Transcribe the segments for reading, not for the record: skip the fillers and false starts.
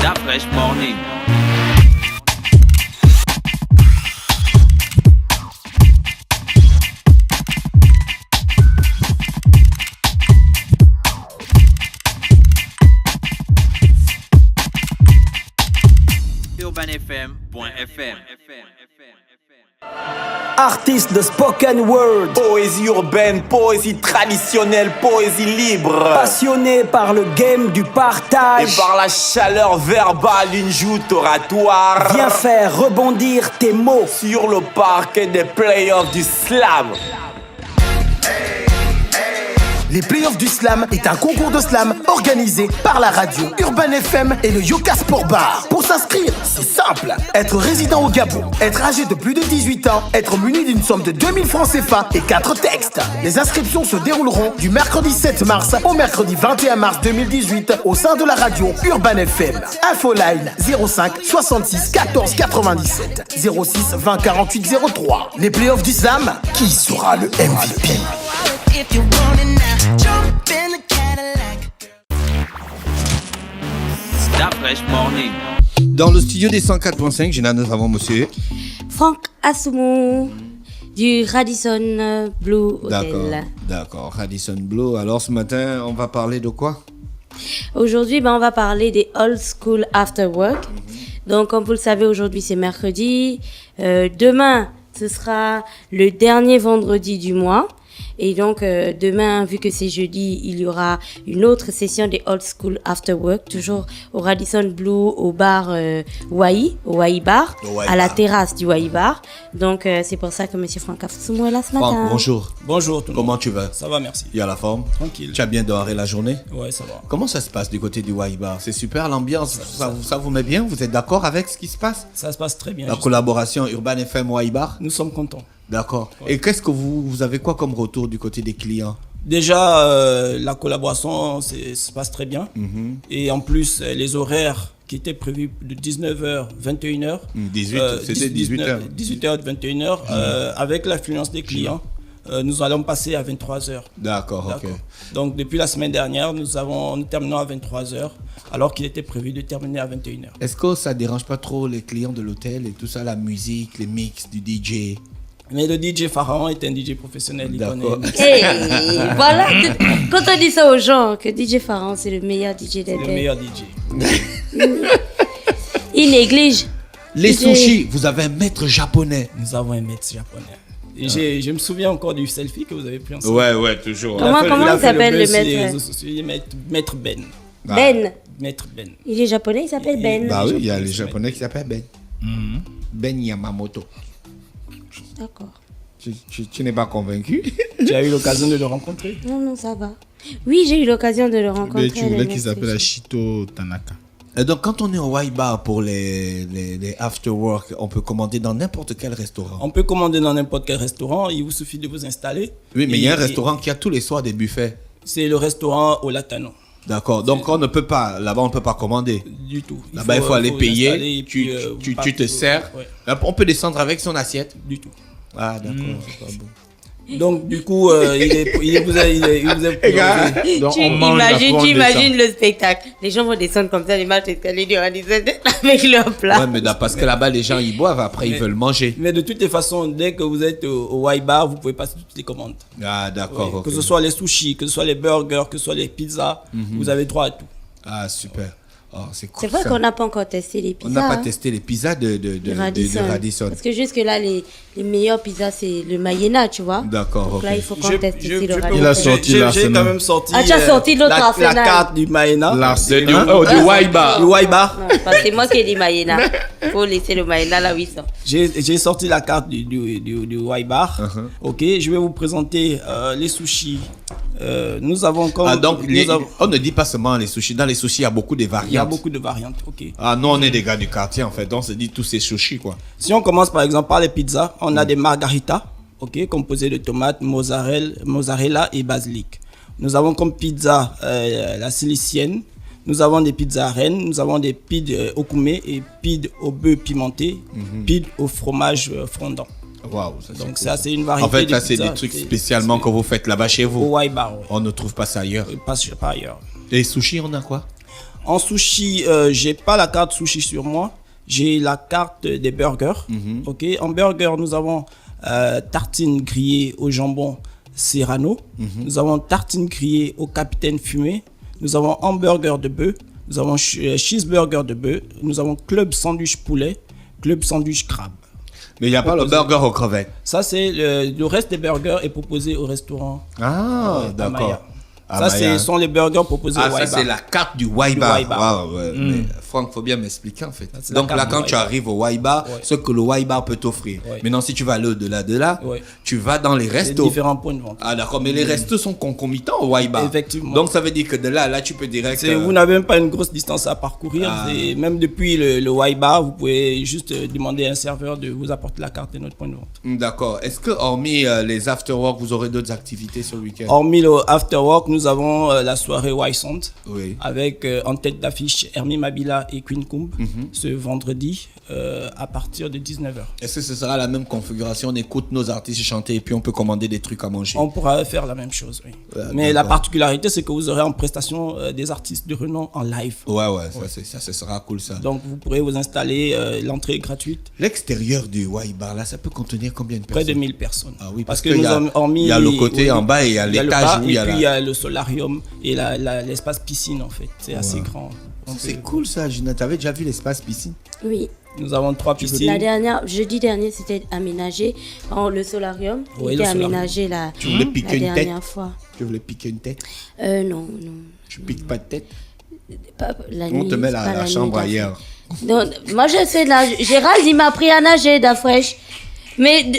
that fresh morning. UrbanFM.fm. Artiste de spoken word, Poésie urbaine, poésie traditionnelle, poésie libre. passionné par le game du Et partage, par la chaleur verbale, une joute oratoire. viens faire rebondir tes mots. Sur le parquet des playoffs du slam. Les Playoffs du Slam est un concours de slam organisé par la radio Urban FM et le Yoka Sport Bar. Pour s'inscrire, c'est simple. Être résident au Gabon, être âgé de plus de 18 ans, être muni d'une somme de 2000 francs CFA et 4 textes. Les inscriptions se dérouleront du mercredi 7 mars au mercredi 21 mars 2018 au sein de la radio Urban FM. Infoline 05 66 14 97 06 20 48 03. Les Playoffs du Slam, qui sera le MVP? If you want it now, jump in the Cadillac. That fresh morning. Dans le studio des 104.5, nous avons monsieur. Franck Assoumou du Radisson Blue Hotel. D'accord. Radisson Blue. Alors ce matin, on va parler de quoi? Aujourd'hui, on va parler des Old School After Work. Donc, comme vous le savez, aujourd'hui, c'est mercredi. Demain, ce sera le dernier vendredi du mois. Et donc, demain, vu que c'est jeudi, il y aura une autre session des Old School After Work, toujours au Radisson Blue, au bar Wai, au Wai Bar, à la terrasse du Wai Bar. Donc, c'est pour ça que M. Franck Assoumou est là ce matin. Franck, bonjour. Bonjour tout le monde. Comment tu vas? Ça va, merci. Il y a la forme? Tranquille. Tu as bien doré la journée? Ouais, ça va. Comment ça se passe du côté du Wai Bar? C'est super l'ambiance, ça vous met bien? Vous êtes d'accord avec ce qui se passe? Ça se passe très bien. La collaboration Urban FM Wai Bar? Nous sommes contents. D'accord. Ouais. Et qu'est-ce que vous avez quoi comme retour du côté des clients? Déjà, la collaboration se passe très bien. Et en plus, les horaires qui étaient prévus de 19h, 21h. 18, c'était 18h. 18h, 21h, avec l'affluence des clients. Nous allons passer à 23h. D'accord, ok. Donc, depuis la semaine dernière, nous terminons à 23h, alors qu'il était prévu de terminer à 21h. Est-ce que ça dérange pas trop les clients de l'hôtel et tout ça, la musique, les mix du DJ? Mais le DJ Pharaon est un DJ professionnel, il D'accord. connaît. Et voilà, quand on dit ça aux gens, que DJ Pharaon, c'est le meilleur DJ C'est le d'Inter. meilleur DJ. Il néglige. Les DJ. sushis, vous avez un maître japonais. Nous avons un maître japonais. Et je me souviens encore du selfie que vous avez pris ensemble. Ouais, toujours. Comment il s'appelle le maître? Maître Ben. Ben. Maître Ben. Il est japonais, il s'appelle Ben. Bah oui, il y a les japonais qui s'appellent Ben. Ben Yamamoto. D'accord. Tu n'es pas convaincu? Tu as eu l'occasion de le rencontrer? Non, ça va. Oui, j'ai eu l'occasion de le rencontrer. Mais tu voulais le qu'il maître s'appelle sushi. Ashito Tanaka. Et donc, quand on est au Wai Bar pour les after work, on peut commander dans n'importe quel restaurant. On peut commander dans n'importe quel restaurant, il vous suffit de vous installer. Oui, mais Et- il y a un et- restaurant qui a tous les soirs des buffets. C'est le restaurant au Latano. D'accord. Donc, on ne peut pas, là-bas, on ne peut pas commander. Du tout. Là-bas, il faut aller vous payer. installer et puis, vous Tu partez te au- sers. ouais, Là, on peut descendre avec son assiette. du tout. Ah, d'accord. C'est pas bon. Donc, du coup, il vous a Donc, Tu on mange, après, on imagines le spectacle. Les gens vont descendre comme ça, les marches d'escalier du Radisson avec leur plat. Ouais, mais là, parce que là-bas, les gens, ils boivent. Après, ils veulent manger. Mais de toutes les façons, dès que vous êtes au Wai Bar, vous pouvez passer toutes les commandes. Ah, d'accord. Ouais, ok. Que ce soit les sushis, que ce soit les burgers, que ce soit les pizzas, vous avez droit à tout. Ah, super. Oh, c'est cool. C'est vrai ça. qu'on n'a pas encore testé les On pizzas. n'a pas hein, testé les pizzas de Radisson. Parce que jusque-là, les meilleures pizzas, c'est le Mayena, tu vois. D'accord, Donc ok. là, il faut qu'on Je- teste je- aussi le je peux- Il a Radisson. sorti j'ai l'Arsenal. quand même sorti. Ah, tu as sorti l'autre la Arsenal. carte du Maena. L'Arsenal. Du Wai Bar. Non, parce que c'est moi qui ai dit Mayena. Il faut laisser le Mayena là où il sort. J'ai sorti la carte du Wai Bar. Ok, je vais vous présenter les sushis. Nous avons comme. Ah, donc, nous avons- on ne dit pas seulement les sushis. Dans les sushis, il y a beaucoup de il y a variantes. beaucoup de variantes. Ok. Ah, nous, on est des gars du quartier, en fait. Donc, on se dit tous ces sushis, quoi. Si on commence par exemple par les pizzas, on a des margaritas, ok, composées de tomates, mozzarella et basilic. Nous avons comme pizza la silicienne. Nous avons des pizzas reines, nous avons des pides au koumé et pides au bœuf pimenté, pides au fromage fondant. Waouh. Donc ça, c'est une variété En fait, de ça, c'est pizzas. des trucs spécialement que vous faites là-bas chez Au vous. Wai Bar, ouais. On ne trouve pas ça ailleurs. Pas ailleurs. Les sushis, on a quoi? En sushi, j'ai pas la carte sushi sur moi. J'ai la carte des burgers. Ok. En burger, nous avons tartine grillée au jambon Serrano. Nous avons tartine grillée au capitaine fumé. Nous avons hamburger de bœuf. Nous avons cheeseburger de bœuf. Nous avons club sandwich poulet, club sandwich crabe. Mais il n'y a pas le burger aux crevettes. Ça, c'est le reste des burgers est proposé au restaurant. Ah, d'accord. Amaya. Ça, ce sont les burgers proposés au ça, Waiba. c'est la carte du Waiba. Waiba. Ouais. Mais Franck, faut bien m'expliquer en fait. C'est la Donc carte là, du quand tu Waiba. arrives au Waiba, ce que le Waiba peut t'offrir. Maintenant, si tu vas aller au-delà de là, tu vas dans les C'est restos. différents points de vente. Ah d'accord, mais les restos sont concomitants au Waiba. Effectivement. Donc ça veut dire que de là, tu peux direct... Vous n'avez même pas une grosse distance à parcourir. Et même depuis le Waiba, vous pouvez juste demander à un serveur de vous apporter la carte de notre point de vente. D'accord. Est-ce que hormis les after-work, vous aurez d'autres activités sur le week-end? Hormis le after work, nous avons la soirée Sound avec en tête d'affiche Hermie Mabila et Queen Kumb ce vendredi à partir de 19h. Est-ce que ce sera la même configuration? On écoute nos artistes chanter et puis on peut commander des trucs à manger? On pourra faire la même chose, oui. Mais la particularité, c'est que vous aurez en prestation des artistes de renom en live. Ouais, ça sera cool ça. Donc vous pourrez vous installer, l'entrée est gratuite. L'extérieur du Waiba, là, ça peut contenir combien de personnes? Près de 1000 personnes. Ah oui, parce que nous avons hormis... Il y a le côté en bas et il y a l'étage où il y a et puis il y a le solarium et l'espace piscine en fait. C'est assez grand. C'est cool ça, Gina. Tu avais déjà vu l'espace piscine? Oui. Nous avons 3 piscines. La dernière, jeudi dernier, c'était aménagé. Le solarium était aménagé la dernière fois. Tu voulais piquer une tête? Non. Tu piques pas de tête? La On nuit, te met pas la chambre ailleurs. Donc, moi, je sais, là, Gérald, il m'a appris à nager, d'Afresh. Mais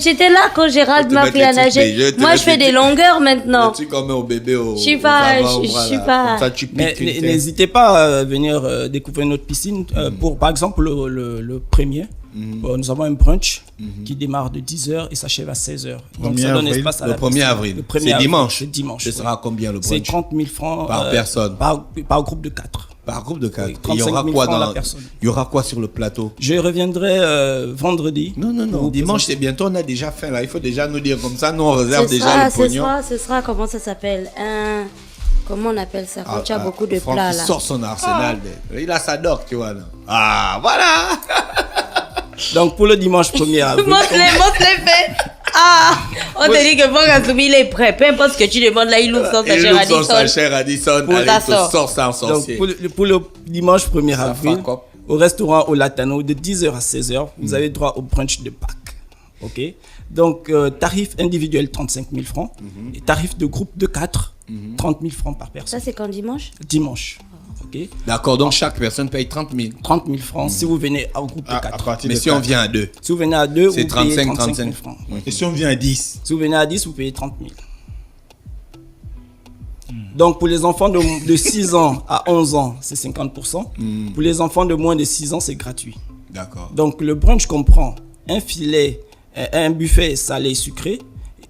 j'étais là quand Gérald m'a appris à nager. Moi, je fais des longueurs maintenant. Tu comme au bébé au. Je suis pas. Comme ça, tu piques une tête. N'hésitez pas à venir découvrir notre piscine. Pour, par exemple, le premier, nous avons un brunch qui démarre de 10h et s'achève à 16h. Donc ça donne espace à le 1er avril. C'est dimanche. C'est dimanche. Ce sera combien le brunch? C'est 30 000 francs par personne. Par groupe de 4. Par groupe de 4. Oui, il y aura quoi dans la personne. Il y aura quoi sur le plateau? Je reviendrai vendredi. Non. Dimanche, c'est bientôt. On a déjà faim là. Il faut déjà nous dire comme ça. Nous, on réserve déjà le pognon. Ce sera, comment ça s'appelle? Comment on appelle ça? Quand tu as beaucoup de Franck, plats il là. sort son arsenal. Il a sa doc, tu vois là. Ah, voilà. Donc pour le dimanche 1er avril. Montre les faits. On te dit que Franck Assoumi, il est prêt. Peu importe ce que tu demandes là, il ouvre son cher Addison. Pour il te sort ça en sorcier. Donc pour le dimanche 1er avril, au restaurant au Latano, de 10h à 16h, vous avez droit au brunch de Pâques. Ok. Donc tarif individuel 35 000 francs et tarif de groupe de 4, 30 000 francs par personne. Ça c'est quand dimanche? Dimanche. Okay. D'accord, donc chaque personne paye 30 000. 30 000 francs si vous venez en groupe de 4. Mais si on vient à 2? Si vous venez à 2, c'est vous payez 35 000 francs. Et si on vient à 10? Si vous venez à 10, vous payez 30 000. Donc pour les enfants de 6 ans à 11 ans, c'est 50%. Pour les enfants de moins de 6 ans, c'est gratuit. D'accord. Donc le brunch comprend un filet, un buffet salé et sucré,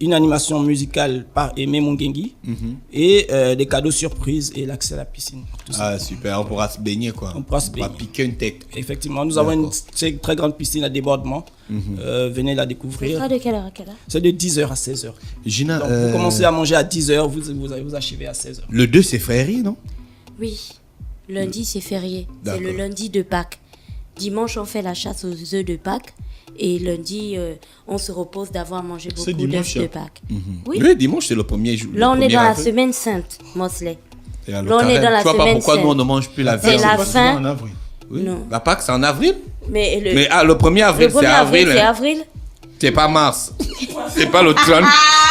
une animation musicale par Aimé Mungengi et des cadeaux surprises et l'accès à la piscine. Ah super, on pourra se baigner quoi. On pourra se baigner. Piquer une tête. Effectivement, nous avons une très grande piscine à débordement. Venez la découvrir. Ce sera de quelle heure à quelle heure? C'est de 10h à 16h. Gina, donc vous commencez à manger à 10h, vous achevez à 16h. Le 2 c'est férié, non? Oui, lundi c'est férié. C'est le lundi de Pâques. Dimanche on fait la chasse aux œufs de Pâques. Et lundi, on se repose d'avoir mangé beaucoup d'œufs de Pâques. Oui, dimanche, c'est le premier jour. Là, on est dans la semaine sainte, Mosley. Là, on est dans la semaine sainte. Tu vois pas pourquoi nous, on ne mange plus la viande? C'est la fin. En avril. Oui. Non. La Pâques, c'est en avril? Mais le 1er avril, c'est avril. C'est avril. C'est pas mars. C'est pas le 30,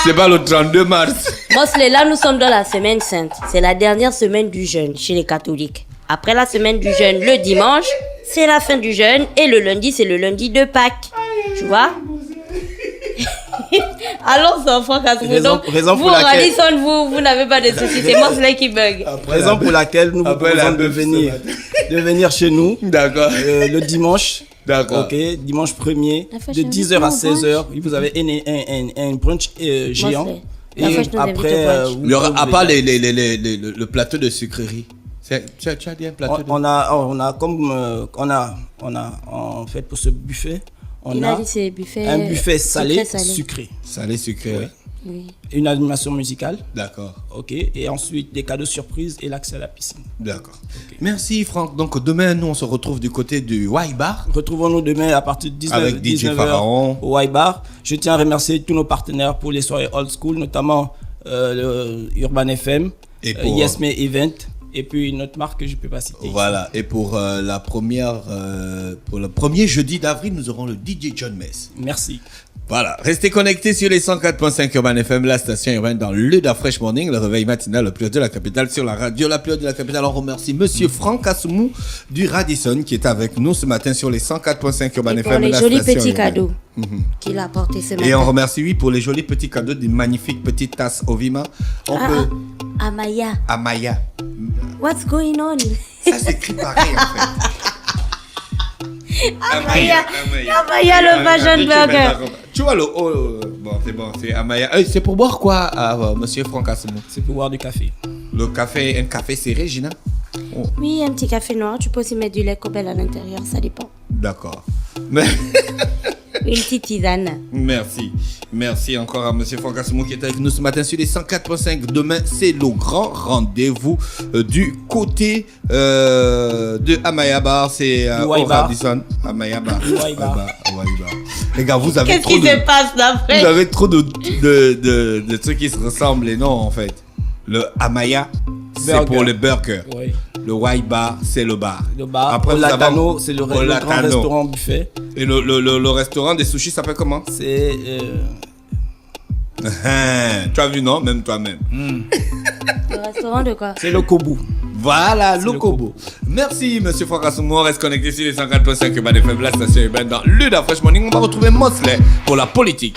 c'est pas le 32 mars. Mosley, là, nous sommes dans la semaine sainte. C'est la dernière semaine du jeûne chez les catholiques. Après la semaine du jeûne, le dimanche, c'est la fin du jeûne. Et le lundi, c'est le lundi de Pâques. Tu vois? Alors, c'est un Franck Assoumi. Donc, vous, Radisson, vous n'avez pas de soucis. C'est Mosley qui bug. Raison pour laquelle nous vous proposons de venir chez nous. D'accord. Le dimanche. D'accord. Ok, dimanche 1er, de 10h à 16h. Vous avez un brunch géant. Et après, à part le plateau de sucrerie. Tu as dit un plateau on a en fait pour ce buffet, on a dit buffet, un buffet salé sucré. Salé sucré. Oui. Oui. une animation musicale. D'accord. Ok. Et ensuite, des cadeaux surprises et l'accès à la piscine. D'accord. Merci Franck. Donc demain, nous, on se retrouve du côté du Y Bar. Retrouvons-nous demain à partir de 19h Avec DJ Pharaon. au Y Bar. Je tiens à remercier tous nos partenaires pour les soirées old school, notamment le Urban FM, Et pour- Yes Me Event, et puis une autre marque que je ne peux pas citer. Voilà. Et pour pour le premier jeudi d'avril, nous aurons le DJ John Mess. Merci. Voilà, restez connectés sur les 104.5 Urban FM, la station urbaine dans le Fresh Morning, le réveil matinal le plus haut de la capitale sur la radio, la plus haute de la capitale. On remercie Monsieur Franck Assoumou du Radisson qui est avec nous ce matin sur les 104.5 Urban Et pour FM. les la jolis station petits urbaine. cadeaux qu'il a apportés ce matin. Et on remercie, oui, pour les jolis petits cadeaux, des magnifiques petites tasses Ovima. On peut... Amaya. Amaya. What's going on? Ça s'écrit pareil, en fait. Amaya, le fashion blogger. Tu vois le bon, c'est Amaya. C'est pour boire quoi, Monsieur Franck Assoumou? C'est pour boire du café. Le café, un café serré, Gina? Oh, Oui, un petit café noir. Tu peux aussi mettre du lait Cobel à l'intérieur, ça dépend. d'accord. Mais Une petite tisane. merci encore à Monsieur Franck Assoumou qui est avec nous ce matin sur les 104.5. Demain, c'est le grand rendez-vous du côté de Amaya Bar. C'est au Y-Bar. Radisson. Amaya Bar. Y-Bar. Y-Bar. Les gars, vous avez Qu'est-ce trop qui se passe d'après? vous avez trop de trucs qui se ressemblent et non en fait. Le Amaya, c'est Burger. pour le burger. Oui. Le Y-Bar, c'est le bar. Le bar. Après, Au vous avez- Latano, c'est le au grand Latano. restaurant buffet. Et le restaurant des sushis s'appelle comment? C'est Tu as vu, non? Même toi-même. Le restaurant de quoi? c'est le Kobu. Voilà, le Lokobo. Merci, Monsieur Franck Assoumou. On reste connecté sur les 104.5 Urban FM, la station urbaine dans le Fresh Morning. On va retrouver Mosley pour la politique.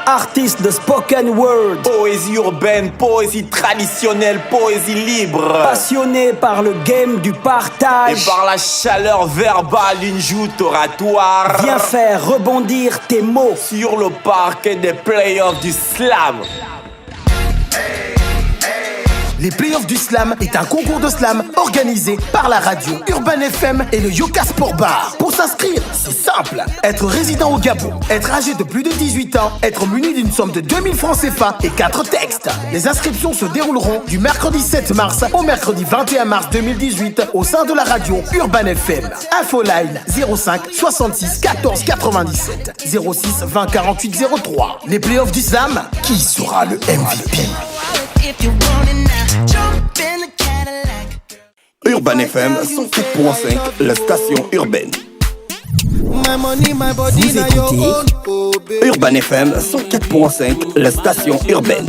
Artiste de spoken word, Poésie urbaine, poésie traditionnelle, poésie libre. passionné par le game du Et partage, par la chaleur verbale, une joute oratoire. viens faire rebondir tes mots. Sur le parquet des playoffs du slam. Les playoffs du slam est un concours de slam organisé par la radio Urban FM et le Yoka Sport Bar. Pour s'inscrire, c'est simple. Être résident au Gabon, être âgé de plus de 18 ans, être muni d'une somme de 2000 francs CFA et 4 textes. Les inscriptions se dérouleront du mercredi 7 mars au mercredi 21 mars 2018 au sein de la radio Urban FM. Infoline 05 66 14 97 06 20 48 03. Les playoffs du slam, qui sera le MVP? If you want it now, jump in the Cadillac. Urban FM 104.5, la station urbaine. Vous écoutez Urban FM 104.5, la station urbaine.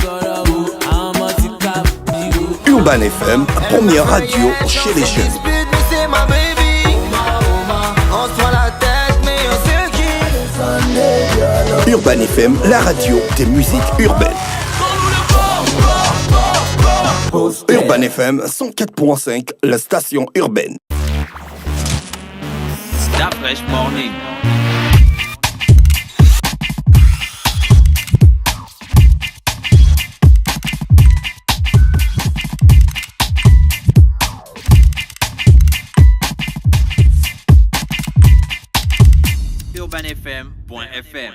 Urban FM, première radio chez les jeunes. Urban FM, la radio des musiques urbaines. Urban FM 104.5, la station urbaine. Stop Fresh Morning. UrbanFM.fm